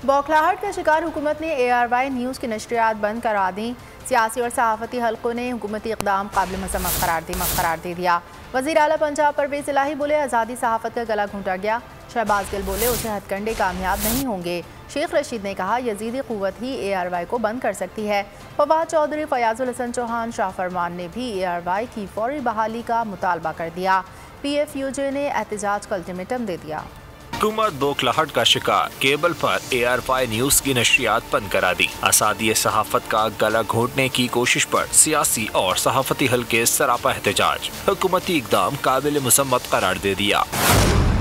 बौखलाहट का शिकार हुकूमत ने ARY न्यूज़ की नशरियात बंद करा दी। सियासी और सहाफ़ती हल्कों ने हुकूमती इक़दाम काबिल मज़म्मत करार दे दिया। वज़ीर आला पंजाब परवेज़ इलाही बोले आज़ादी सहाफ़त का गला घोंटा गया। शहबाज गिल बोले उसे हथकंडे कामयाब नहीं होंगे। शेख रशीद ने कहा यजीदी क़ुव्वत ही ARY को बंद कर सकती है। फवाद चौधरी, फयाजुल हसन चौहान, शाह फरमान ने भी ARY की फौरी बहाली का मुतालबा कर दिया। PFUJ ने एहतजाज का अल्टीमेटम दे दिया। हुकूमत बौखलाहट का शिकार, केबल पर ARY न्यूज़ की नशरियात बंद करा दी। आज़ादी सहाफ़त का गला घोंटने की कोशिश पर सियासी और सहाफ़ती हल्के सरापा एहतजाज, हुकूमती इक़दाम काबिल मुसम्मत करार दे दिया।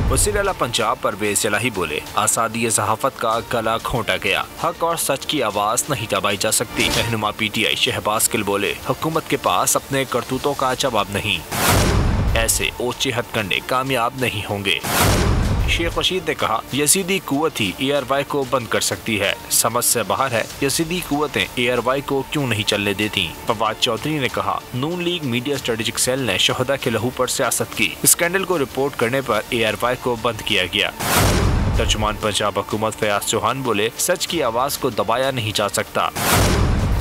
वज़ीर आला पंजाब परवेज़ इलाही बोले आज़ादी सहाफ़त का गला घोंटा गया, हक और सच की आवाज़ नहीं दबाई जा सकती। रहनुमा PTI शहबाज गिल बोले हुकूमत के पास अपने करतूतों का जवाब नहीं, ऐसे ऊंचे हथकंडे कामयाब नहीं होंगे। शेख रशीद ने कहा यजीदी कुव्वत ही ARY को बंद कर सकती है। समझ से बाहर है यजीदी कुव्वतें ARY को क्यों नहीं चलने देती। फवाद चौधरी ने कहा नून लीग मीडिया स्ट्रेटेजिक सेल ने शहदा के लहू पर सियासत की। स्कैंडल को रिपोर्ट करने पर ARY को बंद किया गया। तर्जुमान पंजाब हुकूमत फयाज चौहान बोले सच की आवाज़ को दबाया नहीं जा सकता।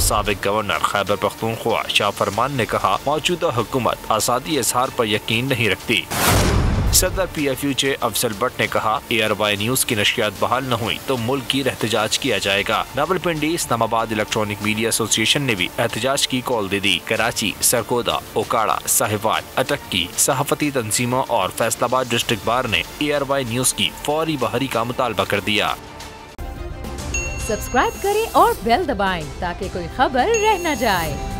साबिक गवर्नर खैबर पख्तूनख्वा शाह फरमान ने कहा मौजूदा हुकूमत आज़ादी इज़हार पर यकीन नहीं रखती। सदर PFUJ अफजल भट्ट ने कहा ARY न्यूज़ की नशरियात बहाल न हुई तो मुल्क की एहतजाज किया जाएगा। Rawalpindi Islamabad electronic media association ने भी एहतजाज की कॉल दे दी। कराची, सरगोदा, ओकाड़ा, साहिवाल, अटक्की सहाफती तंजीमों और फैसलाबाद डिस्ट्रिक्ट बार ने ARY न्यूज़ की फौरी बहाली का मुतालबा कर दिया। सब्सक्राइब करें और बेल दबाएं ताकि कोई खबर रह न जाए।